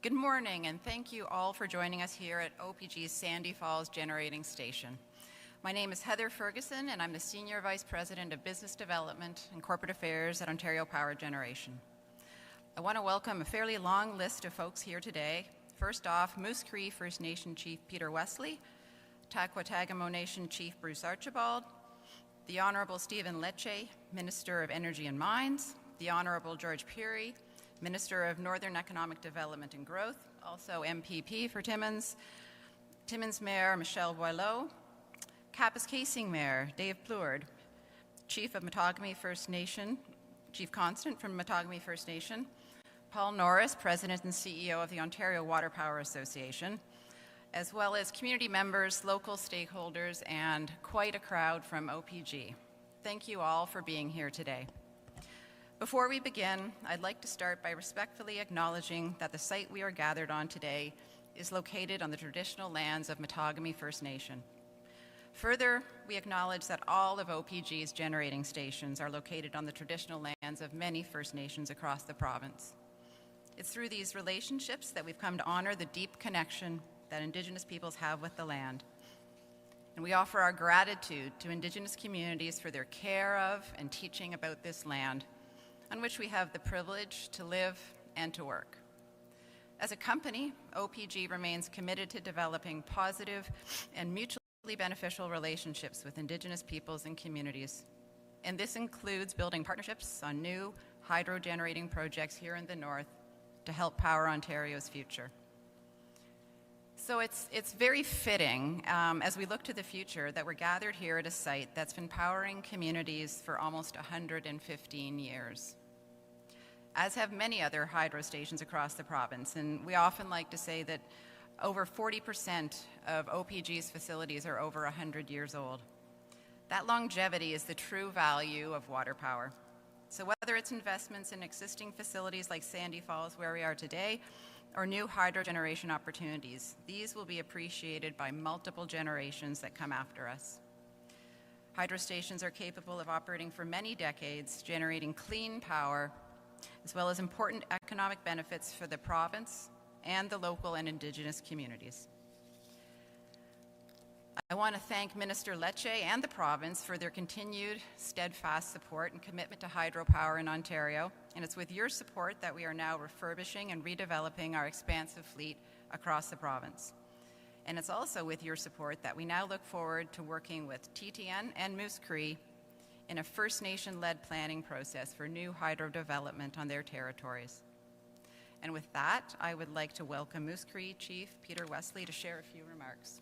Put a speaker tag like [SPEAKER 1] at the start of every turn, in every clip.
[SPEAKER 1] Good morning, and thank you all for joining us here at OPG's Sandy Falls Generating Station. My name is Heather Ferguson, and I'm the Senior Vice President of Business Development and Corporate Affairs at Ontario Power Generation. I want to welcome a fairly long list of folks here today. First off, Moose Cree First Nation Chief Peter Wesley, Taquatagamo Nation Chief Bruce Archibald, the Honourable Stephen Lecce, Minister of Energy and Mines, the Honourable George Pirie, Minister of Northern Economic Development and Growth, also MPP for Timmins, Timmins Mayor Michelle Boileau, Kapuskasing Mayor Dave Plourde, Chief of Matagami First Nation, Chief Constant from Matagami First Nation, Paul Norris, President and CEO of the Ontario Water Power Association, as well as community members, local stakeholders, and quite a crowd from OPG. Thank you all for being here today. Before we begin, I'd like to start by respectfully acknowledging that the site we are gathered on today is located on the traditional lands of Matagami First Nation. Further, we acknowledge that all of OPG's generating stations are located on the traditional lands of many First Nations across the province. It's through these relationships that we've come to honor the deep connection that Indigenous peoples have with the land. And we offer our gratitude to Indigenous communities for their care of and teaching about this land, on which we have the privilege to live and to work. As a company, OPG remains committed to developing positive and mutually beneficial relationships with Indigenous peoples and communities. And this includes building partnerships on new hydro-generating projects here in the north to help power Ontario's future. So it's very fitting as we look to the future that we're gathered here at a site that's been powering communities for almost 115 years, as have many other hydro stations across the province. And we often like to say that over 40% of OPG's facilities are over 100 years old. That longevity is the true value of water power. So whether it's investments in existing facilities like Sandy Falls, where we are today, or new hydro generation opportunities, these will be appreciated by multiple generations that come after us. Hydro stations are capable of operating for many decades, generating clean power, as well as important economic benefits for the province and the local and Indigenous communities. I want to thank Minister Lecce and the province for their continued steadfast support and commitment to hydropower in Ontario, and it's with your support that we are now refurbishing and redeveloping our expansive fleet across the province. And it's also with your support that we now look forward to working with TTN and Moose Cree in a First Nation-led planning process for new hydro development on their territories. And with that, I would like to welcome Moose Cree Chief Peter Wesley to share a few remarks.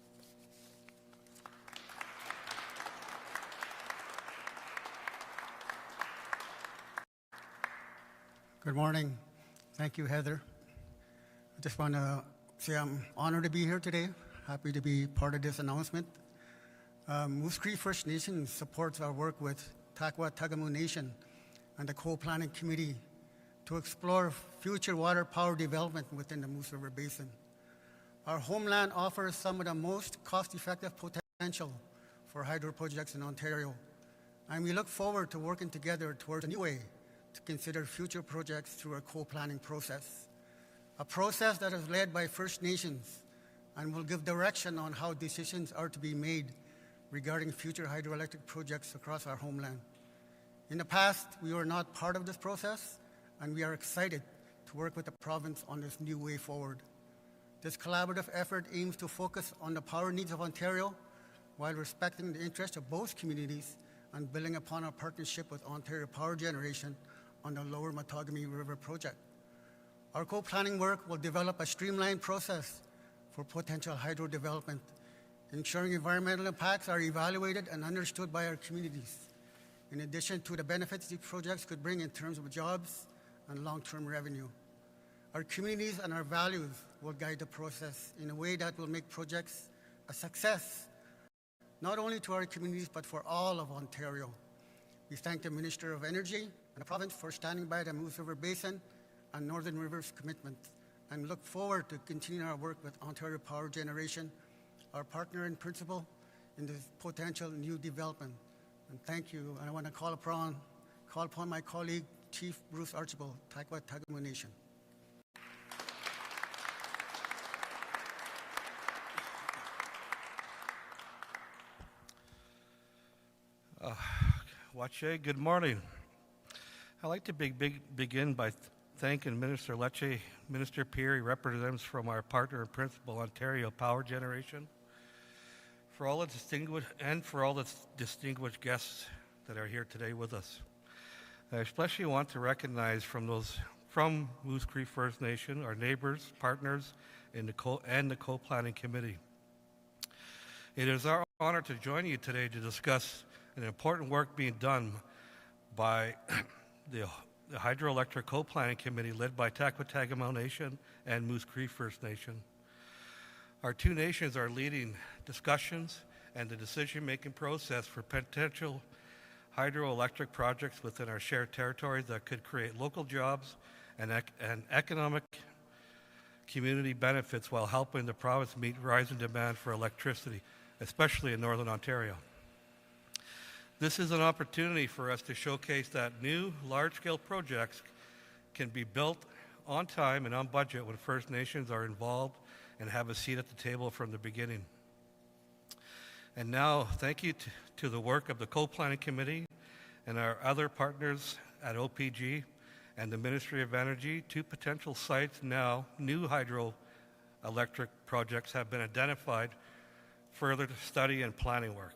[SPEAKER 2] Good morning. Thank you, Heather. I just want to say I'm honored to be here today. Happy to be part of this announcement. Moose Cree First Nation supports our work with Taquatagamo Nation and the Co-Planning Committee to explore future water power development within the Moose River Basin. Our homeland offers some of the most cost-effective potential for hydro projects in Ontario, and we look forward to working together towards a new way to consider future projects through a co-planning process, a process that is led by First Nations and will give direction on how decisions are to be made regarding future hydroelectric projects across our homeland. In the past, we were not part of this process, and we are excited to work with the province on this new way forward. This collaborative effort aims to focus on the power needs of Ontario while respecting the interests of both communities and building upon our partnership with Ontario Power Generation on the Lower Matagami River project. Our co-planning work will develop a streamlined process for potential hydro development, ensuring environmental impacts are evaluated and understood by our communities, in addition to the benefits these projects could bring in terms of jobs and long-term revenue. Our communities and our values will guide the process in a way that will make projects a success, not only to our communities, but for all of Ontario. We thank the Minister of Energy and the province for standing by the Moose River Basin and Northern Rivers commitment, and look forward to continuing our work with Ontario Power Generation, our partner in principle in this potential new development. And thank you. And I want to call upon my colleague, Chief Bruce Archibald, Taquatagamo Nation.
[SPEAKER 3] Lecce, good morning. I'd like to begin by thanking Minister Lecce, Minister Pirie, representatives from our partner and principal, Ontario Power Generation, for all the distinguished guests that are here today with us. I especially want to recognize from Moose Cree First Nation, our neighbors, partners, and the co-planning committee. It is our honor to join you today to discuss an important work being done by the Hydroelectric Co-Planning Committee led by Taquatagamow Nation and Moose Cree First Nation. Our two nations are leading discussions and the decision-making process for potential hydroelectric projects within our shared territories that could create local jobs and economic community benefits while helping the province meet rising demand for electricity, especially in Northern Ontario. This is an opportunity for us to showcase that new large-scale projects can be built on time and on budget when First Nations are involved and have a seat at the table from the beginning. And now, thank you to the work of the Co-Planning Committee and our other partners at OPG and the Ministry of Energy. Two potential sites now, new hydroelectric projects have been identified further to study and planning work.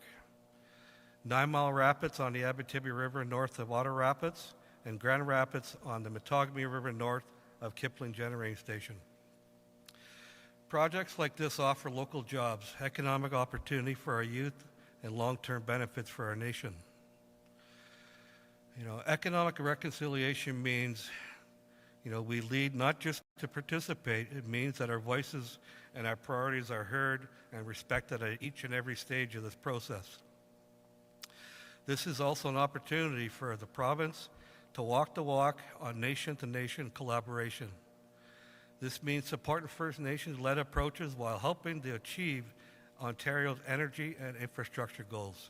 [SPEAKER 3] 9 Mile Rapids on the Abitibi River north of Otter Rapids, and Grand Rapids on the Matagami River north of Kipling Generating Station. Projects like this offer local jobs, economic opportunity for our youth, and long-term benefits for our nation. Economic reconciliation means, we lead not just to participate, it means that our voices and our priorities are heard and respected at each and every stage of this process. This is also an opportunity for the province to walk the walk on nation-to-nation collaboration. This means supporting First Nations-led approaches while helping to achieve Ontario's energy and infrastructure goals.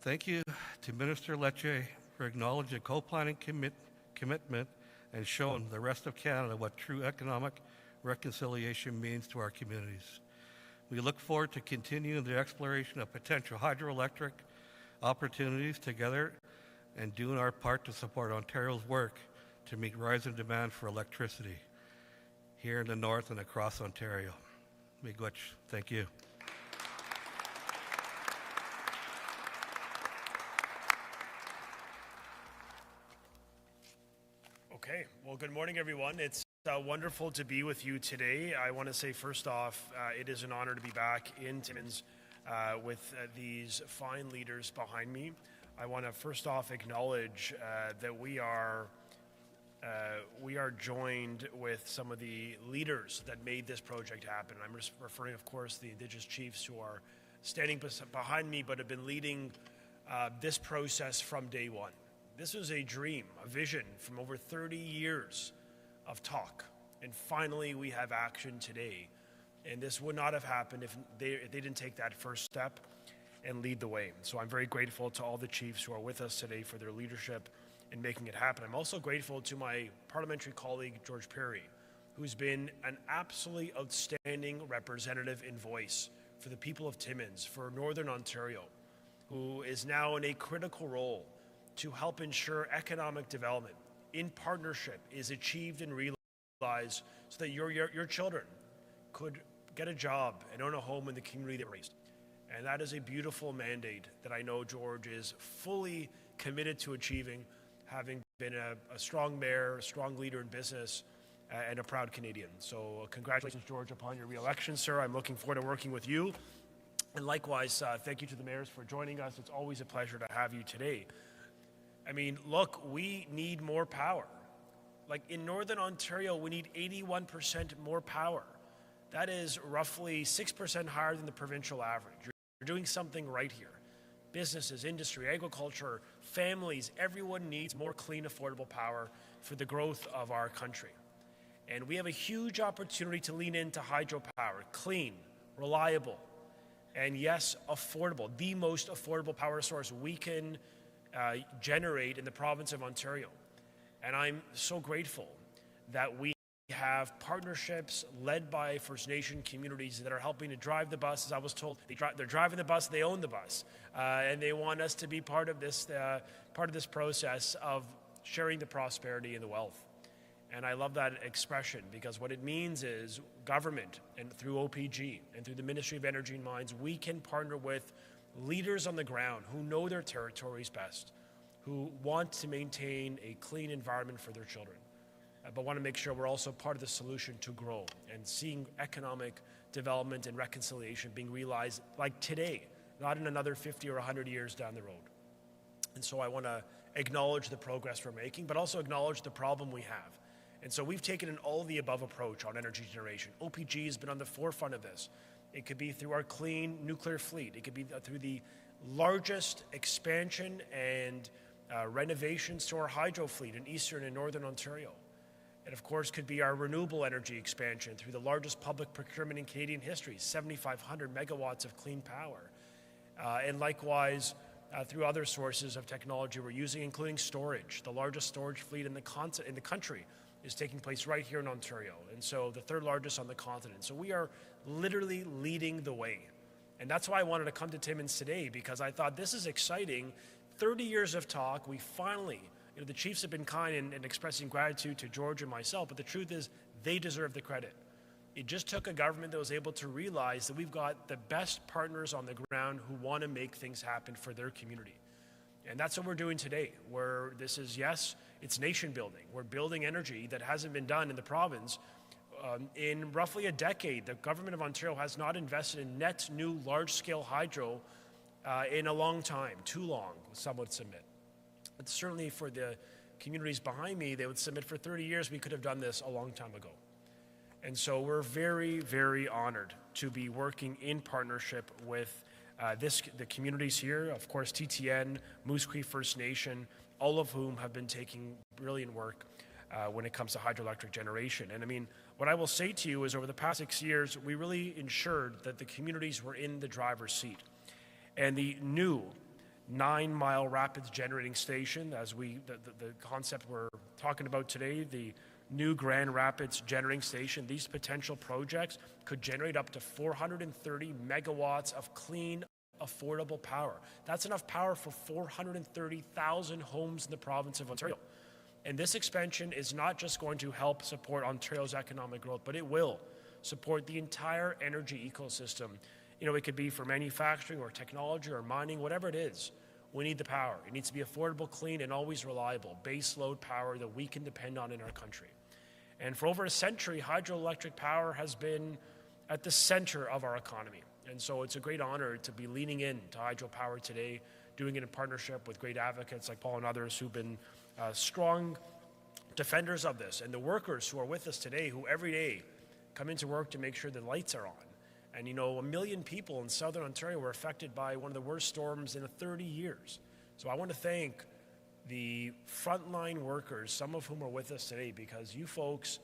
[SPEAKER 3] Thank you to Minister Lecce for acknowledging co-planning commitment and showing the rest of Canada what true economic reconciliation means to our communities. We look forward to continuing the exploration of potential hydroelectric opportunities together and doing our part to support Ontario's work to meet rising demand for electricity here in the north and across Ontario. Miigwech, thank you.
[SPEAKER 4] Okay, well, good morning, everyone. It's wonderful to be with you today. I want to say, first off, it is an honor to be back in Timmins with these fine leaders behind me. I want to first off acknowledge that we are joined with some of the leaders that made this project happen. I'm referring, of course, to the Indigenous chiefs who are standing behind me but have been leading this process from day one. This was a dream, a vision from over 30 years of talk, and finally we have action today. And this would not have happened if they didn't take that first step and lead the way. So I'm very grateful to all the chiefs who are with us today for their leadership in making it happen. I'm also grateful to my parliamentary colleague, George Pirie, who's been an absolutely outstanding representative and voice for the people of Timmins, for Northern Ontario, who is now in a critical role to help ensure economic development in partnership is achieved and realized so that your children could get a job and own a home in the community they were raised. And that is a beautiful mandate that I know George is fully committed to achieving, having been a strong mayor, a strong leader in business, and a proud Canadian. So congratulations, George, upon your re-election, sir. I'm looking forward to working with you. And likewise, thank you to the mayors for joining us. It's always a pleasure to have you today. I mean, look, we need more power. Like in Northern Ontario, we need 81% more power. That is roughly 6% higher than the provincial average. You're doing something right here. Businesses, industry, agriculture, families, everyone needs more clean, affordable power for the growth of our country. And we have a huge opportunity to lean into hydropower, clean, reliable, and yes, affordable, the most affordable power source we can generate in the province of Ontario. And I'm so grateful that we have partnerships led by First Nation communities that are helping to drive the bus. As I was told, they're driving the bus, they own the bus, and they want us to be part of this process of sharing the prosperity and the wealth. And I love that expression, because what it means is government, and through OPG and through the Ministry of Energy and Mines, we can partner with leaders on the ground who know their territories best, who want to maintain a clean environment for their children, but want to make sure we're also part of the solution to grow and seeing economic development and reconciliation being realized like today, not in another 50 or 100 years down the road. And so I want to acknowledge the progress we're making, but also acknowledge the problem we have. And so we've taken an all-of-the-above approach on energy generation. OPG has been on the forefront of this. It could be through our clean nuclear fleet. It could be through the largest expansion and renovations to our hydro fleet in eastern and northern Ontario. It, of course, could be our renewable energy expansion through the largest public procurement in Canadian history, 7,500 megawatts of clean power. And likewise, through other sources of technology we're using, including storage. The largest storage fleet in the country is taking place right here in Ontario, and so the third largest on the continent. So we are literally leading the way. And that's why I wanted to come to Timmins today, because I thought this is exciting. 30 years of talk, we finally, the Chiefs have been kind in expressing gratitude to George and myself, but the truth is they deserve the credit. It just took a government that was able to realize that we've got the best partners on the ground who want to make things happen for their community. And that's what we're doing today, where this is, yes, it's nation building. We're building energy that hasn't been done in the province. In roughly a decade, the government of Ontario has not invested in net new large-scale hydro in a long time, too long, some would submit. But certainly for the communities behind me, they would submit for 30 years, we could have done this a long time ago. And so we're very, very honored to be working in partnership with the communities here, of course, TTN, Moose Cree First Nation, all of whom have been taking brilliant work when it comes to hydroelectric generation. And I mean, what I will say to you is over the past 6 years, we really ensured that the communities were in the driver's seat. And the new 9-mile rapids generating station, as the concept we're talking about today, the new Grand Rapids generating station, these potential projects could generate up to 430 megawatts of clean, affordable power. That's enough power for 430,000 homes in the province of Ontario. And this expansion is not just going to help support Ontario's economic growth, but it will support the entire energy ecosystem. It could be for manufacturing or technology or mining, whatever it is. We need the power. It needs to be affordable, clean, and always reliable, base load power that we can depend on in our country. And for over a century, hydroelectric power has been at the center of our economy. And so it's a great honor to be leaning in to hydropower today, doing it in partnership with great advocates like Paul and others who've been strong defenders of this, and the workers who are with us today who every day come into work to make sure the lights are on. And 1 million people in southern Ontario were affected by one of the worst storms in 30 years. So I want to thank the frontline workers, some of whom are with us today, because you folks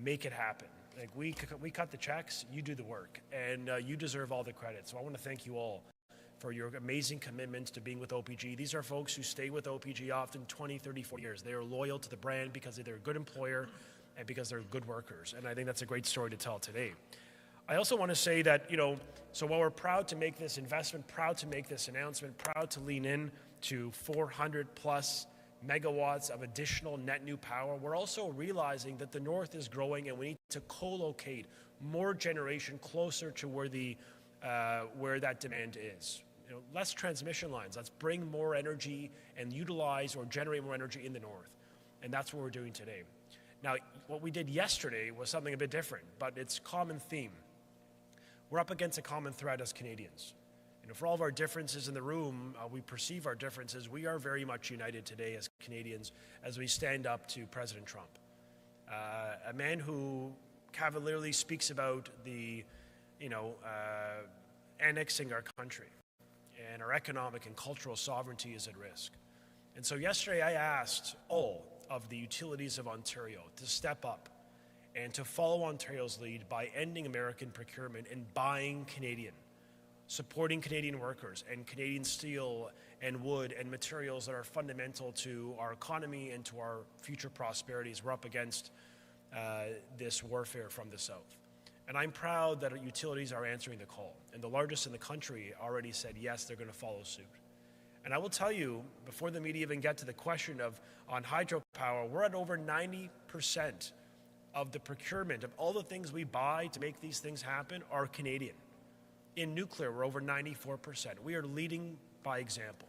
[SPEAKER 4] make it happen. Like we cut the checks, you do the work, and you deserve all the credit. So I want to thank you all for your amazing commitment to being with OPG. These are folks who stay with OPG often 20, 30, 40 years. They are loyal to the brand because they're a good employer and because they're good workers. And I think that's a great story to tell today. I also want to say that, so while we're proud to make this investment, proud to make this announcement, proud to lean in to 400 plus megawatts of additional net new power, we're also realizing that the North is growing and we need to co-locate more generation closer to where that demand is. Less transmission lines. Let's bring more energy and utilize or generate more energy in the North. And that's what we're doing today. Now, what we did yesterday was something a bit different, but it's common theme. We're up against a common threat as Canadians. For all of our differences in the room, we perceive our differences. We are very much united today as Canadians as we stand up to President Trump. A man who cavalierly speaks about the, annexing our country, and our economic and cultural sovereignty is at risk. And so yesterday I asked all of the utilities of Ontario to step up and to follow Ontario's lead by ending American procurement and buying Canadian, supporting Canadian workers and Canadian steel and wood and materials that are fundamental to our economy and to our future prosperities. We're up against this warfare from the south. And I'm proud that utilities are answering the call. And the largest in the country already said, yes, they're going to follow suit. And I will tell you, before the media even get to the question of on hydropower, we're at over 90% of the procurement of all the things we buy to make these things happen are Canadian. In nuclear, we're over 94%. We are leading by example.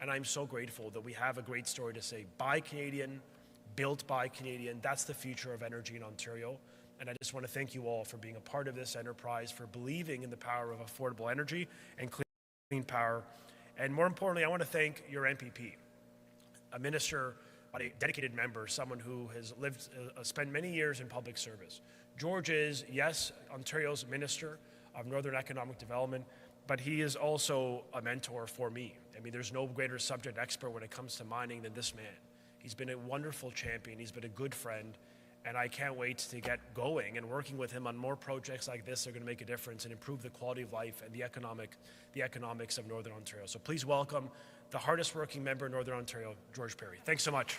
[SPEAKER 4] And I'm so grateful that we have a great story to say, buy Canadian, built by Canadian. That's the future of energy in Ontario. And I just want to thank you all for being a part of this enterprise, for believing in the power of affordable energy and clean power. And more importantly, I want to thank your MPP, a minister, a dedicated member, someone who has spent many years in public service. George is, yes, Ontario's Minister of Northern Economic Development, but he is also a mentor for me. I mean, there's no greater subject expert when it comes to mining than this man. He's been a wonderful champion. He's been a good friend. And I can't wait to get going and working with him on more projects like this that are going to make a difference and improve the quality of life and the economics of Northern Ontario. So please welcome the hardest working member in Northern Ontario, George Pirie. Thanks so much.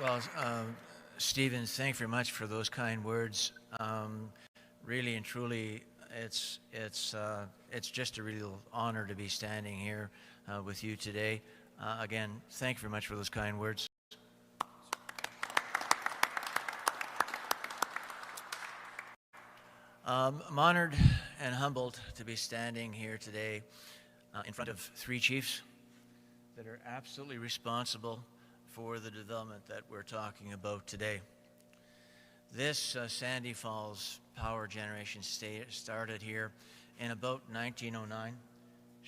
[SPEAKER 5] Well, Stephen, thank you very much for those kind words. Really and truly, it's just a real honor to be standing here with you today. Again, thank you very much for those kind words. I'm honored and humbled to be standing here today in front of three chiefs that are absolutely responsible for the development that we're talking about today. This Sandy Falls power generation started here in about 1909.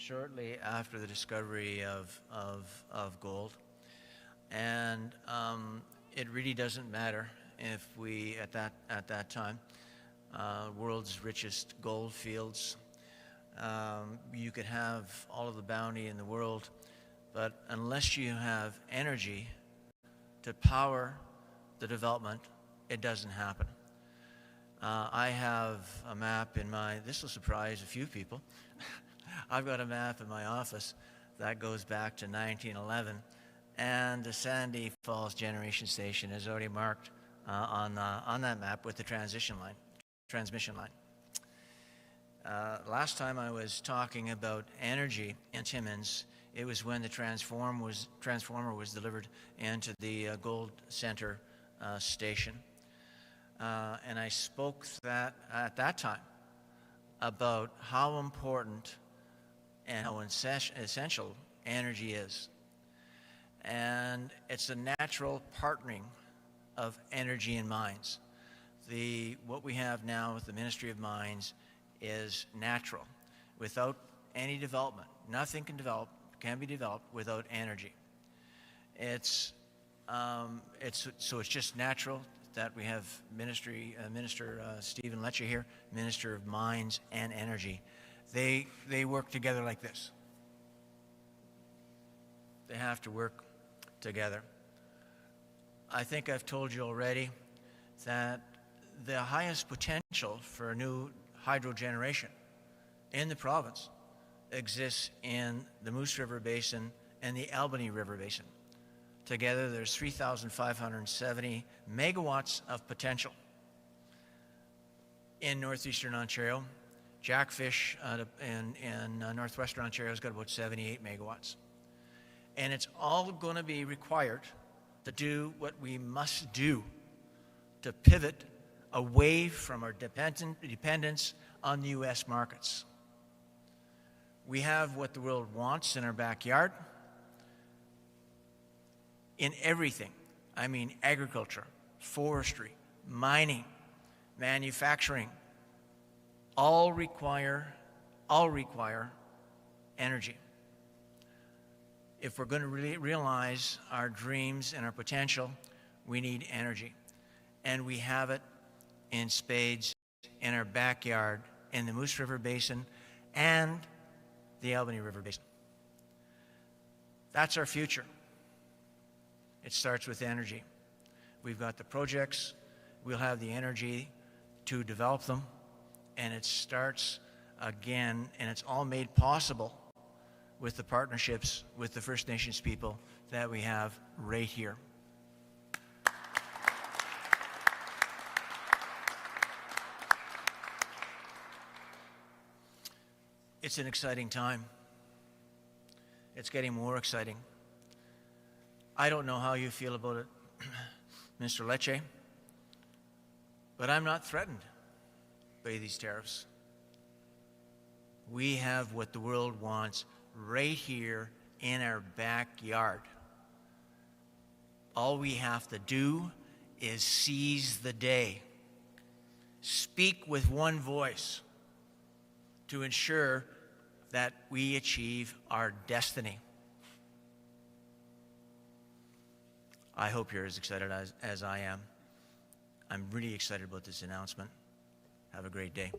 [SPEAKER 5] Shortly after the discovery of gold. And it really doesn't matter if we, at that time, world's richest gold fields, you could have all of the bounty in the world, but unless you have energy to power the development, it doesn't happen. I have a map in my, this will surprise a few people, I've got a map in my office that goes back to 1911, and the Sandy Falls Generation Station is already marked on that map with the transmission line. Last time I was talking about energy in Timmins, it was when the transformer was delivered into the Gold Center station, and I spoke at that time about how important and how essential energy is. And it's a natural partnering of energy and mines. What we have now with the Ministry of Mines is natural. Without any development, nothing can be developed without energy. So it's just natural that we have Minister Stephen Lecce here, Minister of Mines and Energy. They work together like this. They have to work together. I think I've told you already that the highest potential for new hydro generation in the province exists in the Moose River Basin and the Albany River Basin. Together, there's 3,570 megawatts of potential. In northeastern Ontario, Jackfish in northwestern Ontario has got about 78 megawatts. And it's all going to be required to do what we must do to pivot away from our dependence on the U.S. markets. We have what the world wants in our backyard. In everything, I mean agriculture, forestry, mining, manufacturing, all require energy. If we're going to really realize our dreams and our potential, we need energy. And we have it in spades in our backyard in the Moose River Basin and the Albany River Basin. That's our future. It starts with energy. We've got the projects, we'll have the energy to develop them, and it starts again, and it's all made possible with the partnerships with the First Nations people that we have right here. It's an exciting time. It's getting more exciting. I don't know how you feel about it, Mr. Lecce, but I'm not threatened by these tariffs. We have what the world wants right here in our backyard. All we have to do is seize the day, speak with one voice to ensure that we achieve our destiny. I hope you're as excited as I am. I'm really excited about this announcement. Have a great day.